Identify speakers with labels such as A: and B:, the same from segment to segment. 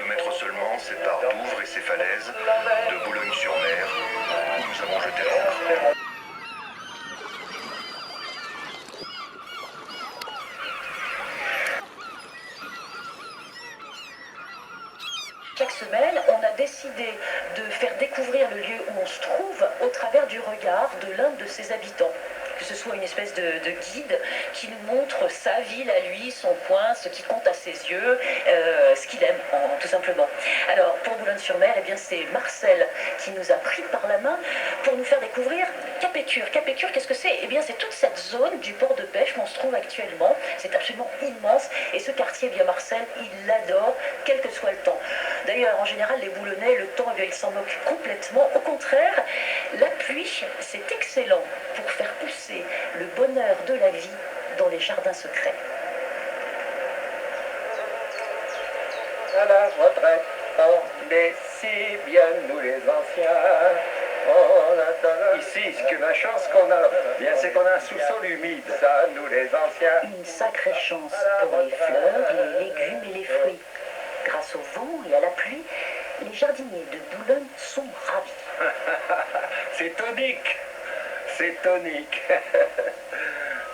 A: kilomètres seulement séparent Douvres et ses falaises de Boulogne-sur-Mer, où nous avons jeté l'ancre.
B: Chaque semaine, on a décidé de faire découvrir le lieu où on se trouve au travers du regard de l'un de ses habitants. Que ce soit une espèce de guide qui nous montre sa ville à lui, son coin, ce qui compte à ses yeux, ce qu'il aime, tout simplement. Alors, pour Boulogne-sur-Mer, eh bien, c'est Marcel qui nous a pris par la main pour nous faire découvrir Capécure. Capécure, qu'est-ce que c'est? Eh bien, c'est toute cette zone du port de pêche où on se trouve actuellement. C'est absolument immense. Et ce quartier, eh bien, Marcel, il l'adore, quel que soit le temps. D'ailleurs, en général, les Boulonnais, le temps, eh bien, ils s'en moquent complètement. Au contraire, la pluie, c'est excellent pour faire pousser le bonheur de la vie dans les jardins secrets.
C: À la retraite, on est si bien, nous les anciens. Ici, ce que la chance qu'on a, bien c'est qu'on a un sous-sol humide, ça, nous les anciens.
B: Une sacrée chance pour les fleurs, les légumes et les fruits. Grâce au vent et à la pluie, les jardiniers de Boulogne sont ravis.
C: C'est tonique. C'est tonique.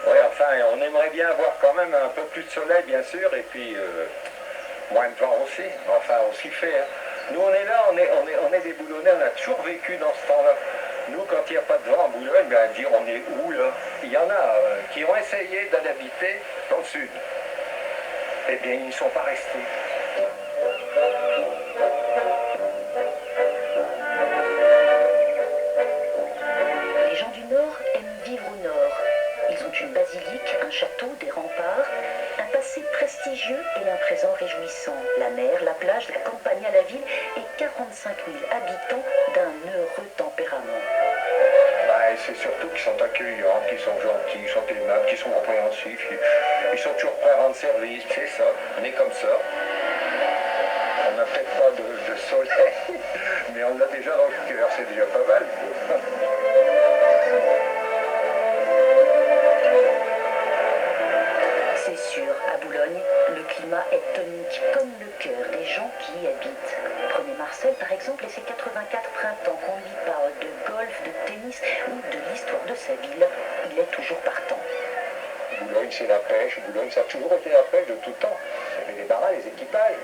C: Oui, enfin, on aimerait bien avoir quand même un peu plus de soleil, bien sûr, et puis moins de vent aussi. Enfin, on s'y fait. Hein. Nous, on est là, on est des Boulonnais, on a toujours vécu dans ce temps-là. Nous, quand il n'y a pas de vent en Boulogne, ben, dire on est où, là? Il y en a qui ont essayé d'aller habiter dans le sud. Eh bien, ils n'y sont pas restés.
B: Une basilique, un château, des remparts, un passé prestigieux et un présent réjouissant. La mer, la plage, la campagne à la ville et 45 000 habitants d'un heureux tempérament.
C: Bah, c'est surtout qu'ils sont accueillants, qu'ils sont gentils, qu'ils sont aimables, qu'ils sont compréhensifs, ils sont toujours prêts à rendre service, c'est ça, on est comme ça. On n'a peut-être pas de soleil, mais on l'a déjà dans le cœur, c'est déjà pas mal.
B: C'est sûr, à Boulogne, le climat est tonique comme le cœur des gens qui y habitent. Prenez Marcel par exemple et ses 84 printemps qu'on lui parle de golf, de tennis ou de l'histoire de sa ville. Il est toujours partant.
C: Boulogne c'est la pêche, Boulogne ça a toujours été la pêche de tout temps. Il y avait les marins, les équipages.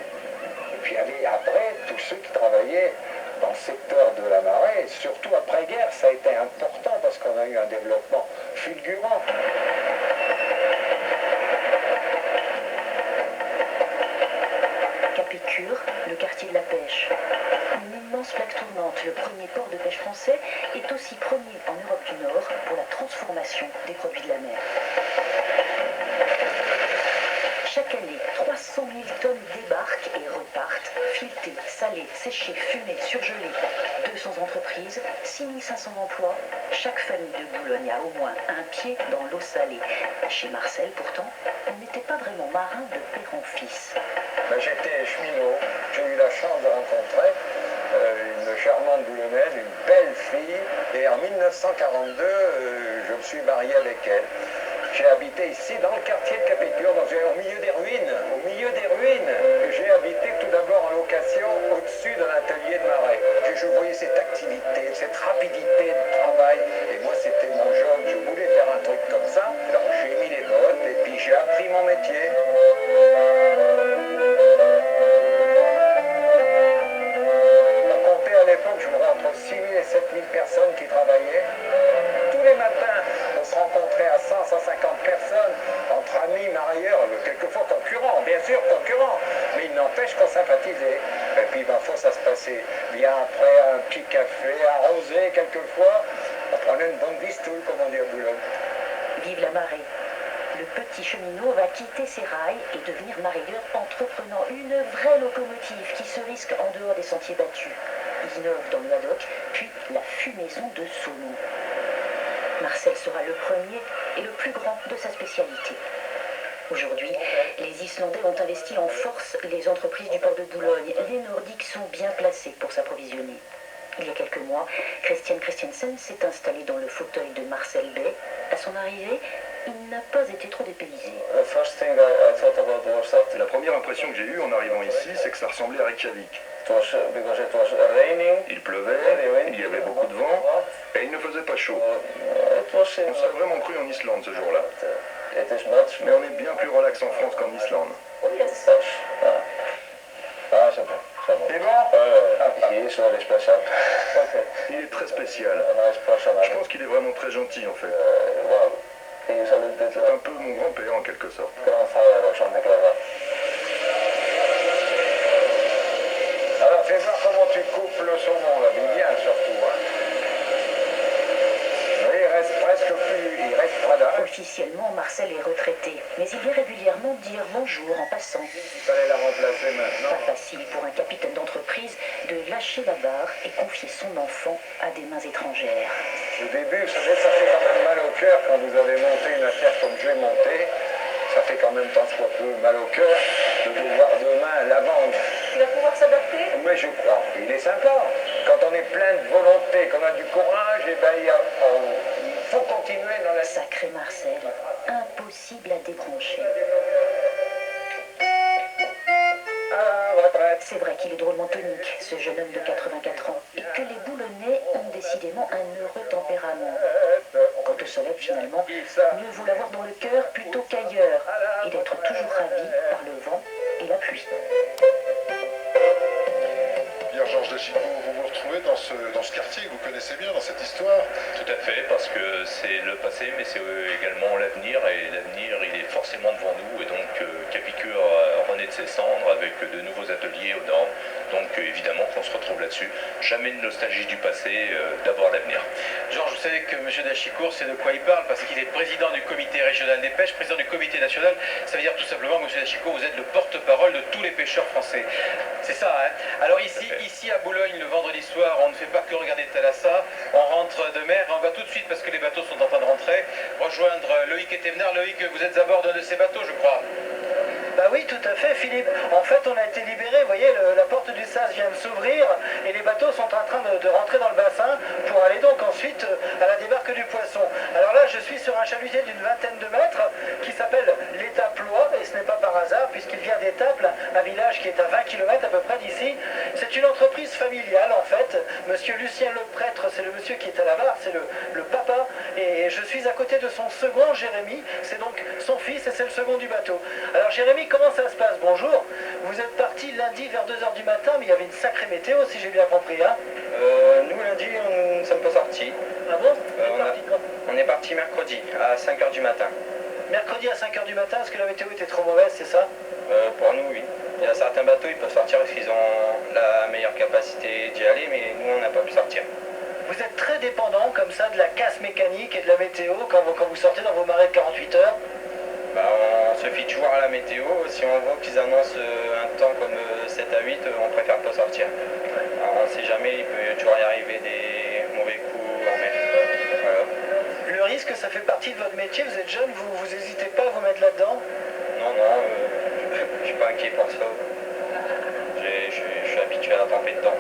C: Et puis après, tous ceux qui travaillaient dans le secteur de la marée, surtout après-guerre, ça a été important parce qu'on a eu un développement fulgurant.
B: Capécure, le quartier de la pêche. Une immense plaque tournante, le premier port de pêche français, est aussi premier en Europe du Nord pour la transformation des produits de la mer. Chaque année, 300 000 tonnes débarquent et repartent, filetées, salées, séchées, fumées, surgelées. 200 entreprises, 6 500 emplois. Chaque famille de Boulogne a au moins un pied dans l'eau salée. Chez Marcel, pourtant, on n'était pas vraiment marin de père en fils.
C: Ben, j'étais cheminot, j'ai eu la chance de rencontrer une charmante boulonnaise, une belle fille, et en 1942, je me suis marié avec elle. J'ai habité ici dans le quartier de Capécure, donc au milieu des ruines. Au milieu des ruines, j'ai habité tout d'abord en location au-dessus de l'atelier de marais. Je voyais cette activité, cette rapidité de travail, et moi c'était mon job, je voulais faire un truc comme ça. Alors j'ai mis les bottes et puis j'ai appris mon métier. À l'époque, je me rends entre 6 000 et 7 000 personnes qui travaillaient. Tous les matins, on se rencontrait à 100, 150 personnes, entre amis, marieurs, quelquefois concurrents, bien sûr concurrents, mais il n'empêche qu'on sympathisait. Et puis, ma foi, ça se passait bien après, un petit café, arrosé quelquefois. On prenait une bonne bistoule, comme on dit à Boulogne.
B: Vive la marée. Le petit cheminot va quitter ses rails et devenir mareyeur, entreprenant une vraie locomotive qui se risque en dehors des sentiers battus. Il innove dans le haddock, puis la fumaison de saumon. Marcel sera le premier et le plus grand de sa spécialité. Aujourd'hui, les Islandais ont investi en force les entreprises du port de Boulogne. Les Nordiques sont bien placés pour s'approvisionner. Il y a quelques mois, Christian Christiansen s'est installé dans le fauteuil de Marcel Bay. À son arrivée, il n'a pas été trop dépaysé.
A: La première impression que j'ai eue en arrivant ici, c'est que ça ressemblait à Reykjavik. Il pleuvait, il y avait beaucoup de vent, et il ne faisait pas chaud. On s'est vraiment cru en Islande ce jour-là. Mais on est bien plus relax en France qu'en Islande.
C: C'est bon?
A: Il est très spécial. Je pense qu'il est vraiment très gentil en fait. C'est un peu mon grand-père en quelque sorte.
C: Alors fais voir comment tu coupes le saumon là, mais bien surtout. Hein. Oui, il reste presque plus, il reste pas d'âge.
B: Officiellement, Marcel est retraité, mais il vient régulièrement dire bonjour en passant.
C: Il fallait la remplacer maintenant.
B: Pas facile pour un capitaine d'entreprise de lâcher la barre et confier son enfant à des mains étrangères.
C: Au début, vous savez, ça fait quand même mal au cœur quand vous avez monté une affaire comme je l'ai montée. Ça fait quand même tant soit peu mal au cœur de devoir demain la vendre.
B: Il va pouvoir s'adapter?
C: Mais je crois, il est sympa. Quand on est plein de volonté, qu'on a du courage, et ben il faut continuer dans la...
B: Sacré Marcel, impossible à débrancher. C'est vrai qu'il est drôlement tonique, ce jeune homme de 84 ans, et que les Boulonnais ont décidément un heureux tempérament. Quant au soleil, finalement, mieux vaut l'avoir dans le cœur plutôt qu'ailleurs, et d'être toujours ravi par le vent et la pluie.
D: Pierre-Georges Dachicot, vous vous retrouvez dans ce quartier que vous connaissez bien, dans cette histoire?
E: Tout à fait, parce que c'est le passé, mais c'est également l'avenir, et l'avenir, il est forcément devant nous, et donc Capicure renaît de ses cendres avec de nouveaux ateliers au nord, donc évidemment qu'on se retrouve là-dessus. Jamais de nostalgie du passé, d'abord l'avenir.
F: Georges, vous savez que M. Dachicourt, c'est de quoi il parle, parce qu'il est président du comité régional des pêches, président du comité national. Ça veut dire tout simplement que M. Dachicourt, vous êtes le porte-parole de tous les pêcheurs français. C'est ça, hein? Alors ici à Boulogne, le vendredi soir, on ne fait pas que regarder Thalassa, on rentre de mer, on va tout de suite, parce que les bateaux sont en train de rentrer, rejoindre Loïc et Thévenard. Loïc, vous êtes à bord d'un de ces bateaux, je crois.
G: Bah oui, tout à fait, Philippe. En fait, on a été libérés, vous voyez, la porte du Sas vient de s'ouvrir et les bateaux sont en train de rentrer dans le bassin pour aller donc ensuite à la débarque du Poisson. Alors là, je suis sur un chalutier d'une vingtaine de mètres qui s'appelle l'Étaplois, et ce n'est pas par hasard puisqu'il vient d'Étaples, un village qui est à 20 km à peu près d'ici. C'est une entreprise familiale en fait. Monsieur Lucien le prêtre, c'est le monsieur qui est à la barre, c'est le papa, et je suis à côté de son second, Jérémy, c'est donc son fils et c'est le second du bateau. Alors Jérémy, comment ça se passe? Bonjour. Vous êtes parti lundi vers 2h du matin, mais il y avait une sacrée météo, si j'ai bien compris, hein?
H: Nous, lundi, on ne sommes pas sortis.
G: Ah bon?
H: On est parti mercredi, à 5h du matin.
G: Mercredi à 5h du matin, parce que la météo était trop mauvaise, c'est ça?
H: Pour nous, oui. Il y a certains bateaux, ils peuvent sortir parce qu'ils ont la meilleure capacité d'y aller, mais nous, on n'a pas pu sortir.
G: Vous êtes très dépendant, comme ça, de la casse mécanique et de la météo quand vous sortez dans vos marées de 48 heures?
H: Bah, on se fie toujours à la météo. Si on voit qu'ils annoncent un temps comme 7 à 8, on préfère pas sortir. Alors, on ne sait jamais, il peut toujours y arriver des mauvais coups en mer. Voilà.
G: Le risque, ça fait partie de votre métier, vous êtes jeune, vous n'hésitez pas à vous mettre là-dedans?
H: Non, je suis pas inquiet pour ça. Je suis habitué à la tremper dedans.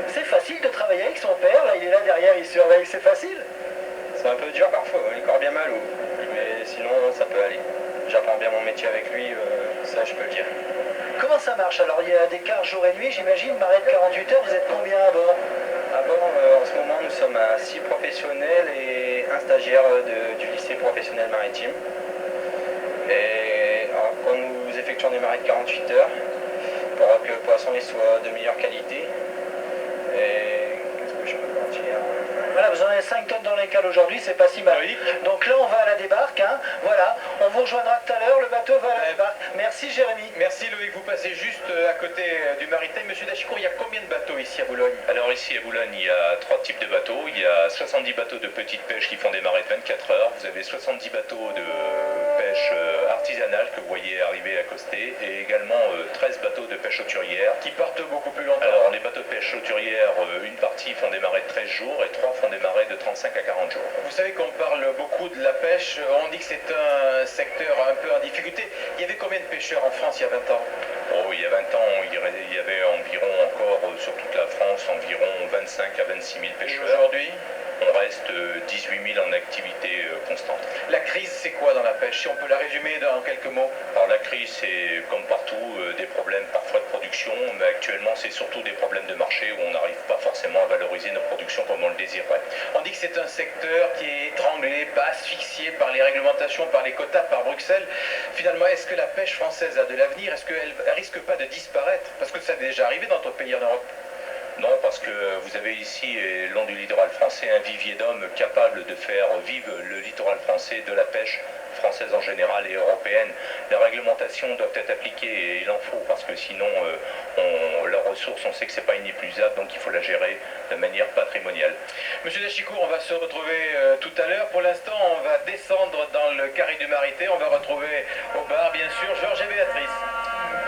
G: C'est facile de travailler avec son père, là il est là derrière, il surveille, c'est facile?
H: C'est un peu dur parfois, il est encore bien mal, mais sinon ça peut aller. J'apprends bien mon métier avec lui, ça je peux le dire.
G: Comment ça marche? Alors il y a des quarts jour et nuit, j'imagine, marée de 48 heures, vous êtes combien à bord?
H: À bord, en ce moment nous sommes à 6 professionnels et un stagiaire du lycée professionnel maritime. Et alors, quand nous effectuons des marées de 48 heures, pour que le poisson il soit de meilleure qualité, et qu'est-ce que je peux vous dire?
G: Voilà, vous en avez 5 tonnes dans les cales aujourd'hui, c'est pas si mal.
F: Oui.
G: Donc là, on va à la débarque, hein. Voilà, on vous rejoindra tout à l'heure, le bateau va à la débarque. Merci Jérémy.
F: Merci Loïc, vous passez juste à côté du maritime. Monsieur Dachicourt, il y a combien de bateaux ici à Boulogne?
E: Alors ici à Boulogne, il y a 3 types de bateaux. Il y a 70 bateaux de petite pêche qui font des marées de 24 heures. Vous avez 70 bateaux de pêche artisanale que vous voyez arriver à Costé, et également 13 bateaux de pêche hauturière.
F: Qui partent beaucoup plus longtemps.
E: Alors les bateaux de pêche hauturière, une partie font des marées de 13 jours et 3 font des marées de 35 à 40 jours.
F: Vous savez qu'on parle beaucoup de la pêche, on dit que c'est un secteur un peu en difficulté. Il y avait combien de pêcheurs en France il y a 20 ans?
E: Oh, il y a 20 ans, il y avait environ encore, sur toute la France, environ 25 25 à 26 000 pêcheurs.
F: Aujourd'hui,
E: on reste 18 000 en activité constante.
F: la crise, c'est quoi dans la pêche? Si on peut la résumer en quelques mots.
E: Alors la crise, c'est comme partout des problèmes parfois de production, mais actuellement c'est surtout des problèmes de marché où on n'arrive pas forcément à valoriser nos productions comme on le désirerait.
F: On dit que c'est un secteur qui est étranglé, pas asphyxié par les réglementations, par les quotas, par Bruxelles. Finalement, est-ce que la pêche française a de l'avenir? Est-ce qu'elle risque pas de disparaître? Parce que ça est déjà arrivé dans d'autres pays en Europe.
E: Non, parce que vous avez ici, le long du littoral français, un vivier d'hommes capable de faire vivre le littoral français, de la pêche française en général et européenne. Les réglementations doivent être appliquées et il en faut, parce que sinon, leurs ressources, on sait que c'est pas inépuisable, donc il faut la gérer de manière patrimoniale.
F: Monsieur Dachicourt, on va se retrouver tout à l'heure. Pour l'instant, on va descendre dans le carré du Marité. On va retrouver au bar, bien sûr, Georges et Béatrice.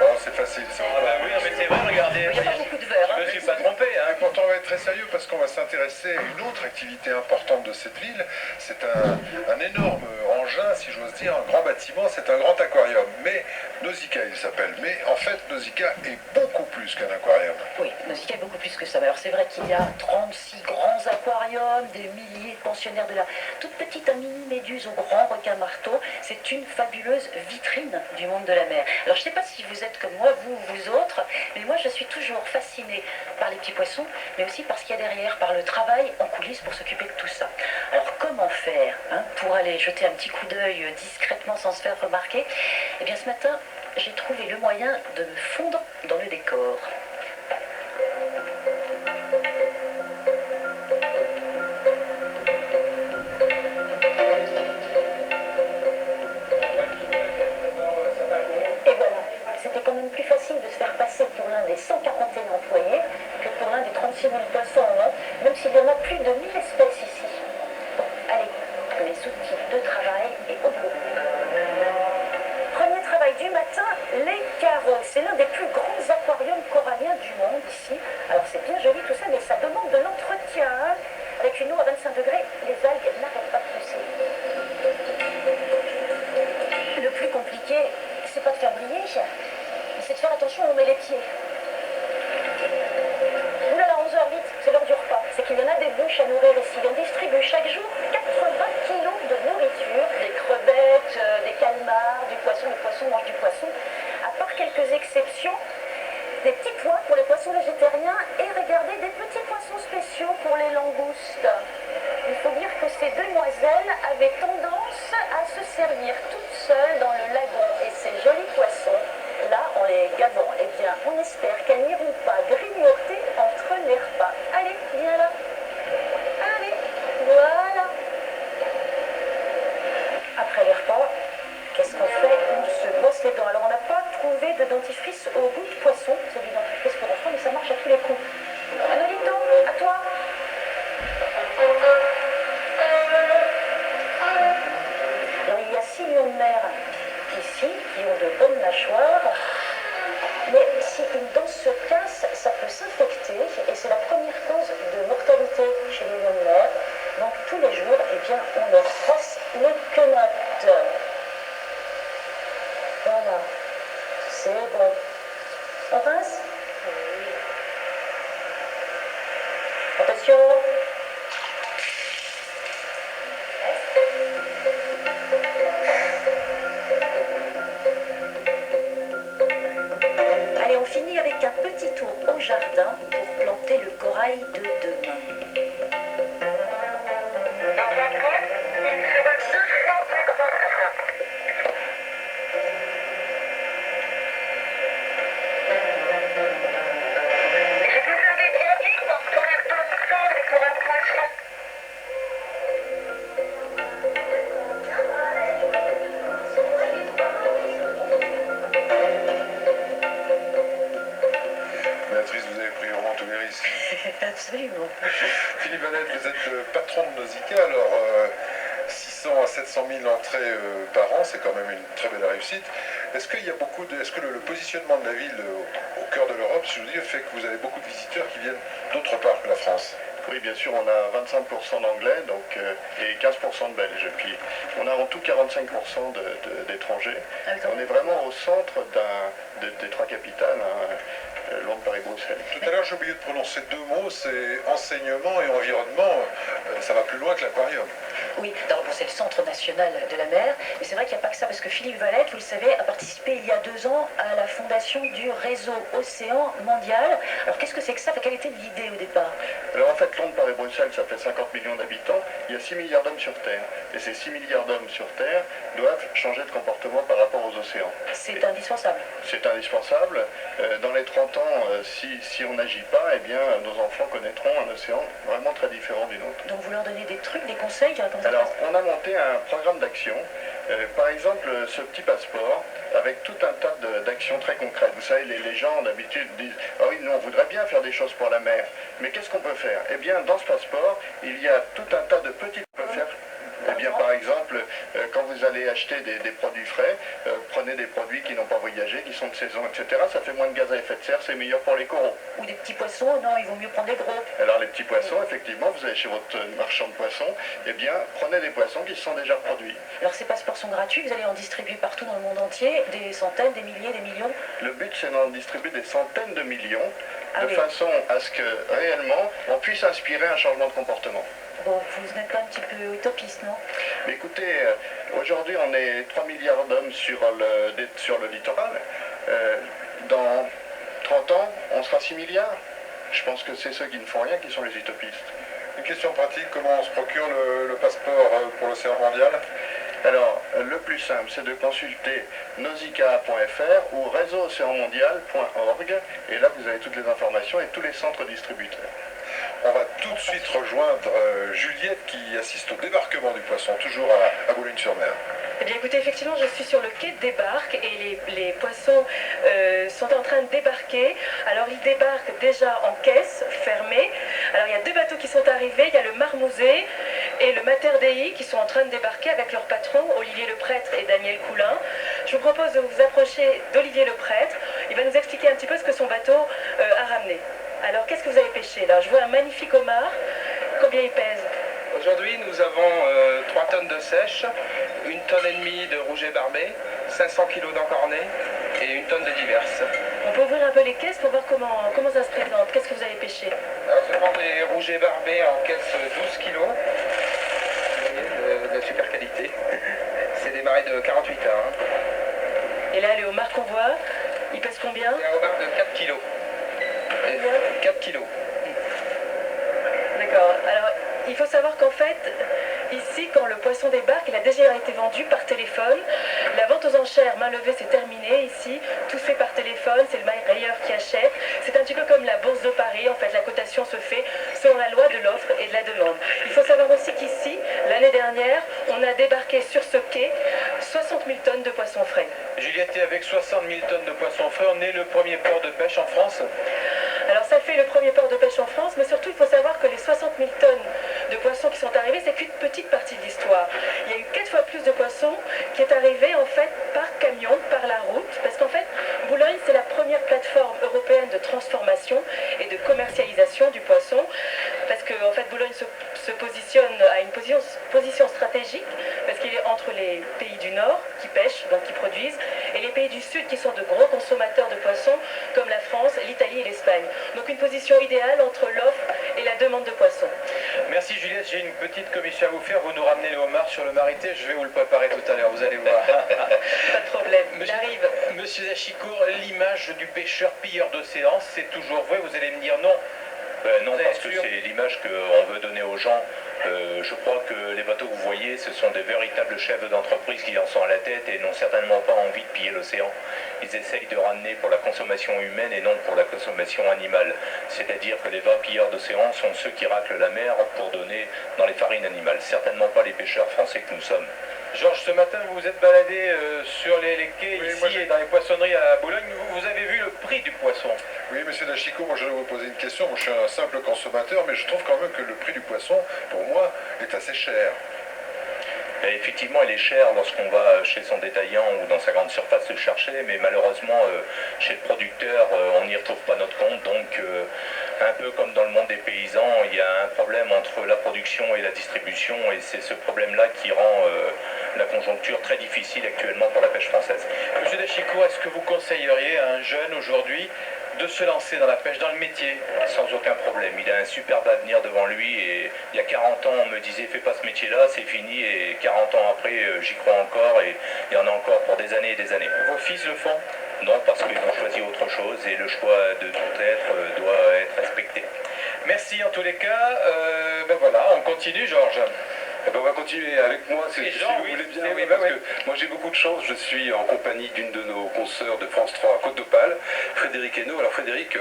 D: Oh, c'est facile, ça.
F: Ah bah oui, mais c'est vrai, regardez.
B: Il n'y a pas beaucoup de verre.
F: Je me suis pas trompé, hein.
D: Et pourtant, on va être très sérieux parce qu'on va s'intéresser à une autre activité importante de cette ville. C'est un énorme engin, si j'ose dire, un grand bâtiment, c'est un grand aquarium. Mais Nausicaa, il s'appelle. Mais en fait, Nausicaa est beaucoup plus qu'un aquarium.
B: Oui, Nausicaa est beaucoup plus que ça. Mais alors c'est vrai qu'il y a 36 grands aquariums, des milliers de pensionnaires, de la toute petite mini-méduse au grand requin-marteau. C'est une fabuleuse vitrine du monde de la mer. Alors je ne sais pas si vous êtes comme moi, vous autres, mais moi je suis toujours fascinée par les petits poissons, mais aussi par ce qu'il y a derrière, par le travail en coulisses pour s'occuper de tout ça. Alors comment faire pour aller jeter un petit coup d'œil discrètement sans se faire remarquer? Eh bien ce matin, j'ai trouvé le moyen de me fondre dans le décor. Et voilà, c'était quand même plus facile de se faire passer pour l'un des 141 employés que pour l'un des 36 000 poissons en Inde, même s'il y en a plus de 1000 espèces ici. Allez, les outils de travail et au boulot. Premier travail du matin, les carreaux. C'est l'un des plus grands aquariums coralliens du monde ici. Alors c'est bien joli tout ça, mais ça demande de l'entretien. Avec une eau à 25 degrés, les algues n'arrêtent pas de pousser. Le plus compliqué, c'est pas de faire briller, c'est de faire attention où on met les pieds. Oulala, 11h vite, c'est l'heure du repas. C'est qu'il y en a des bouches à nourrir ici. On distribue chaque jour 80 kilos de nourriture, des crevettes, des calmars, du poisson. Les poissons mangent du poisson. À part quelques exceptions, des petits pois pour les poissons végétariens et regardez, des petits poissons spéciaux pour les langoustes. Il faut dire que ces demoiselles avaient tendance à se servir toutes seules dans le lagon. Et ces jolis poissons, là, en les gavant, eh bien, on espère qu'elles n'iront pas grignoter entre les repas. Allez, viens là. Allez, voilà. Après les repas, qu'est-ce qu'on fait? On se brosse les dents. Alors, on n'a pas trouvé de dentifrice au goût de poisson. C'est du dentifrice pour enfants, mais ça marche à tous les coups. Manolito, à toi. Alors, il y a 6 lions de mer ici qui ont de bonnes mâchoires. Mais si une dent se casse, ça peut s'infecter et c'est la première cause de mortalité chez les lions de mer. Donc tous les jours, eh bien, on leur brosse les quenottes. Voilà, c'est bon. On rince? Attention. Allez, on finit avec un petit tour au jardin pour planter le corail de demain.
D: Béatrice, vous avez pris vraiment tous les risques.
B: Absolument.
D: Philippe Vanette, vous êtes le patron de Nausicaa, alors 600 à 700 000 entrées par an, c'est quand même une très belle réussite. Est-ce qu'il y a beaucoup de, est-ce que le positionnement de la ville au cœur de l'Eupe, si je veux dire, fait que vous avez beaucoup de visiteurs qui viennent d'autre part que la France?
A: Oui, bien sûr, on a 25% d'anglais donc, et 15% de belges. Et puis, on a en tout 45% d'étrangers. On est vraiment au centre des trois capitales, Londres, Paris, Bruxelles. Bruxelles.
D: Tout à l'heure, j'ai oublié de prononcer deux mots, c'est enseignement et environnement. Ça va plus loin que l'aquarium.
B: Oui, bon, c'est le Centre national de la mer, mais c'est vrai qu'il n'y a pas que ça, parce que Philippe Valette, vous le savez, a participé il y a 2 ans à la fondation du réseau Océan Mondial. Alors qu'est-ce que c'est que ça? Quelle était l'idée au départ?
A: Alors en fait, Londres, Paris, Bruxelles, ça fait 50 millions d'habitants, il y a 6 milliards d'hommes sur Terre. Et ces 6 milliards d'hommes sur Terre doivent changer de comportement par rapport aux océans.
B: C'est indispensable.
A: C'est indispensable. Dans les 30 ans, si on n'agit pas, eh bien, nos enfants connaîtront un océan vraiment très différent du nôtre.
B: Donc vous leur donnez des trucs, des conseils?
A: Alors, on a monté un programme d'action. Par exemple, ce petit passeport, avec tout un tas d'actions très concrètes. Vous savez, les gens d'habitude disent « Ah oui, nous on voudrait bien faire des choses pour la mer, mais qu'est-ce qu'on peut faire ?» Eh bien, dans ce passeport, il y a tout un tas de petites choses qu'on peut faire. Eh bien, par exemple, quand vous allez acheter des produits frais, prenez des produits qui n'ont pas voyagé, qui sont de saison, etc. Ça fait moins de gaz à effet de serre, c'est meilleur pour les coraux.
B: Ou des petits poissons, non, il vaut mieux prendre des gros.
A: Alors les petits poissons, effectivement, vous allez chez votre marchand de poissons, eh bien, prenez des poissons qui se sont déjà produits.
B: Alors ces passeports sont gratuits, vous allez en distribuer partout dans le monde entier, des centaines, des milliers, des millions?
A: Le but, c'est d'en distribuer des centaines de millions, de façon à ce que, réellement, on puisse inspirer un changement de comportement.
B: Bon, vous n'êtes pas un petit peu utopiste, non?
A: Mais écoutez, aujourd'hui on est 3 milliards d'hommes sur le littoral. Dans 30 ans, on sera 6 milliards. Je pense que c'est ceux qui ne font rien qui sont les utopistes.
D: Une question pratique, comment on se procure le passeport pour l'océan mondial?
A: Alors, le plus simple, c'est de consulter nausicaa.fr ou réseauocéanmondial.org. Et là, vous avez toutes les informations et tous les centres distributeurs.
D: On va tout de suite rejoindre Juliette qui assiste au débarquement du poisson, toujours à Boulogne-sur-Mer.
I: Eh bien écoutez, effectivement, je suis sur le quai de débarque et les poissons sont en train de débarquer. Alors ils débarquent déjà en caisse fermée. Alors il y a 2 bateaux qui sont arrivés, il y a le Marmousée et le Mater Dei qui sont en train de débarquer avec leurs patrons, Olivier Le Prêtre et Daniel Coulin. Je vous propose de vous approcher d'Olivier Le Prêtre. Il va nous expliquer un petit peu ce que son bateau a ramené. Alors qu'est-ce que vous avez pêché là? Je vois un magnifique homard. Combien il pèse?
J: Aujourd'hui, nous avons 3 tonnes de sèche, 1,5 tonne de rouget barbé, 500 kg d'encorné et 1 tonne de diverses.
I: On peut ouvrir un peu les caisses pour voir comment ça se présente. Qu'est-ce que vous avez pêché?
J: Alors, ce sont des rougets barbés en caisse 12 kg, de super qualité. C'est des marées de 48 heures.
I: Et là, les homards qu'on voit, ils pèsent combien?
J: C'est un homard de 4 kg. 4 kg.
I: D'accord. Alors, il faut savoir qu'en fait, ici, quand le poisson débarque, il a déjà été vendu par téléphone. La vente aux enchères main levée, c'est terminé ici. Tout se fait par téléphone, c'est le bailleur qui achète. C'est un petit peu comme la bourse de Paris. En fait, la cotation se fait selon la loi de l'offre et de la demande. Il faut savoir aussi qu'ici, l'année dernière, on a débarqué sur ce quai 60 000 tonnes de poissons frais.
F: Juliette, avec 60 000 tonnes de poissons frais, on est le premier port de pêche en France.
I: Alors ça fait le premier port de pêche en France, mais surtout il faut savoir que les 60 000 tonnes de poissons qui sont arrivés, c'est qu'une petite partie de l'histoire. Il y a eu 4 fois plus de poissons qui est arrivé en fait par camion, par la route, parce qu'en fait Boulogne c'est la première plateforme européenne de transformation et de commercialisation du poisson, parce que en fait Boulogne se positionne à une position stratégique, parce qu'il est entre les pays du Nord qui pêchent, donc qui produisent, et les pays du Sud qui sont de gros consommateurs de poissons, comme la France, l'Italie et l'Espagne. Donc une position idéale entre l'offre et la demande de poissons.
F: Merci Juliette, j'ai une petite commission à vous faire. Vous nous ramenez le homard sur le marité, je vais vous le préparer tout à l'heure, vous allez voir.
I: Pas de problème, j'arrive.
F: Monsieur Dachicourt, l'image du pêcheur pilleur d'océan, c'est toujours vrai, vous allez me dire non.
E: Non, parce que c'est l'image qu'on veut donner aux gens. Je crois que les bateaux que vous voyez, ce sont des véritables chefs d'entreprise qui en sont à la tête et n'ont certainement pas envie de piller l'océan. Ils essayent de ramener pour la consommation humaine et non pour la consommation animale. C'est-à-dire que les vrais pilleurs d'océan sont ceux qui raclent la mer pour donner dans les farines animales. Certainement pas les pêcheurs français que nous sommes.
F: Georges, ce matin, vous vous êtes baladé sur les quais ici et dans les poissonneries à Boulogne. Vous avez vu le prix du poisson?
D: Oui, monsieur Dachicourt, moi je vais vous poser une question. Moi je suis un simple consommateur, mais je trouve quand même que le prix du poisson, pour moi, est assez cher.
E: Et effectivement, il est cher lorsqu'on va chez son détaillant ou dans sa grande surface le chercher, mais malheureusement, chez le producteur, on n'y retrouve pas notre compte. Donc, un peu comme dans le monde des paysans, il y a un problème entre la production et la distribution, et c'est ce problème-là qui rend la conjoncture très difficile actuellement pour la pêche française.
F: Monsieur Dachicourt, est-ce que vous conseilleriez à un jeune aujourd'hui de se lancer dans la pêche, dans le métier?
E: Sans aucun problème, il a un superbe avenir devant lui et il y a 40 ans on me disait fais pas ce métier-là, c'est fini et 40 ans après j'y crois encore et il y en a encore pour des années et des années.
F: Vos fils le font?
E: Non, parce qu'ils ont choisi autre chose et le choix de tout être doit être respecté.
F: Merci en tous les cas. Ben voilà, on continue Georges.
K: Eh ben, on va continuer avec moi, si
F: Jean,
K: vous voulez bien,
F: oui,
K: oui, parce que moi j'ai beaucoup de chance, je suis en compagnie d'une de nos consoeurs de France 3 Côte d'Opale, Frédéric Hainaut. Alors Frédéric,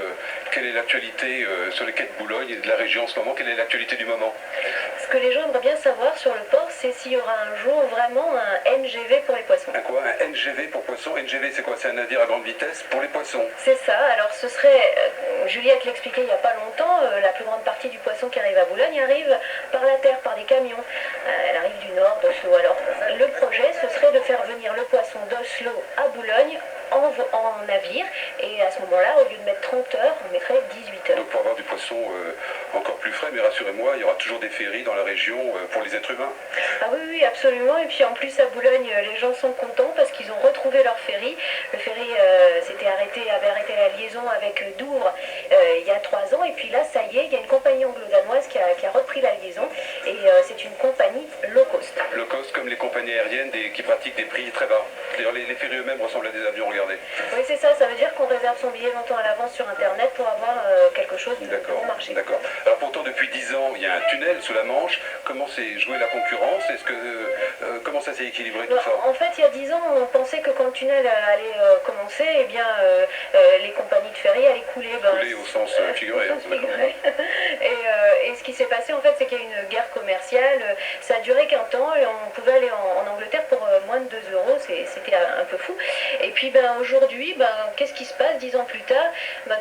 K: quelle est l'actualité sur les quais de Boulogne et de la région en ce moment? Quelle est l'actualité du moment?
I: Ce que les gens aimeraient bien savoir sur le port, c'est s'il y aura un jour vraiment un NGV pour les poissons.
K: Un quoi? Un NGV pour poissons? NGV c'est quoi? C'est un navire à grande vitesse pour les poissons?
I: C'est ça, alors ce serait, Juliette l'expliquait il n'y a pas longtemps, la plus grande partie du poisson qui arrive à Boulogne arrive par la terre, par des camions. Elle arrive du nord, d'Oslo. Alors le projet, ce serait de faire venir le poisson d'Oslo à Boulogne en navire, et à ce moment-là, au lieu de mettre 30 heures, on mettrait 18 heures.
K: Donc pour avoir du poisson encore plus frais, mais rassurez-moi, il y aura toujours des ferries dans la région pour les êtres humains.
I: Ah oui, oui, absolument, et puis en plus à Boulogne, les gens sont contents parce qu'ils ont retrouvé leur ferry. Le ferry avait arrêté la liaison avec Douvres il y a 3 ans, et puis là, ça y est, il y a une compagnie anglo-danoise qui a repris la liaison, et c'est une compagnie low cost.
K: Low cost comme les compagnies aériennes qui pratiquent des prix très bas. D'ailleurs, les ferries eux-mêmes ressemblent à des avions, regardez.
I: Oui, c'est ça, ça veut dire qu'on réserve son billet longtemps à l'avance sur Internet pour avoir quelque chose de bon marché.
K: D'accord. Alors pourtant, depuis 10 ans, il y a un tunnel sous la Manche. Comment s'est jouée la concurrence? Comment ça s'est équilibré tout ça?
I: En fait, il y a 10 ans, on pensait que quand le tunnel allait commencer, eh bien, les compagnies de ferry allaient couler.
K: Couler au sens figuré.
I: Et ce qui s'est passé, en fait, c'est qu'il y a eu une guerre commerciale. Ça a duré qu'un temps et on pouvait aller en Angleterre pour moins de 2 euros. C'était un peu fou. Et puis aujourd'hui, qu'est-ce qui se passe 10 ans plus tard?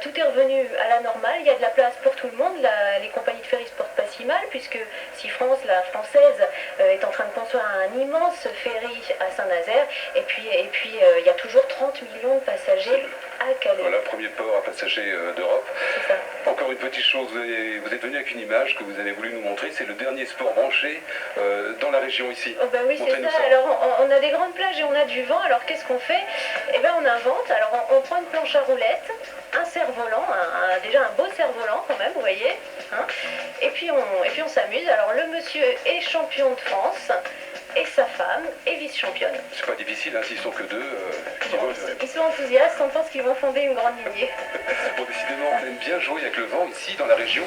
I: Tout est revenu à la normale. Il y a de la place pour tout le monde. Les compagnies de ferry se portent pas si mal, puisque SeaFrance, la française, est en train de construire un immense ferry à Saint-Nazaire. Et puis il y a toujours 30 millions de passagers à Calais.
K: Voilà, premier port à passagers d'Europe.
I: C'est ça.
K: Encore une petite chose, vous êtes venu avec une image que vous avez voulu nous montrer, c'est le dernier sport branché dans la région ici.
I: Oh oui, c'est ça. Alors on a des grandes plages et on a du vent, alors qu'est-ce qu'on fait? Eh bien on invente, alors on prend une planche à roulettes, un cerf-volant, déjà un beau cerf-volant quand même, vous voyez, hein, et puis on s'amuse. Alors le monsieur est champion de France, et sa femme est vice-championne.
K: C'est pas difficile, hein, s'ils sont que deux.
I: Ils sont enthousiastes, on pense qu'ils vont fonder une grande lignée.
K: Bon, décidément, on aime bien jouer avec le vent ici dans la région.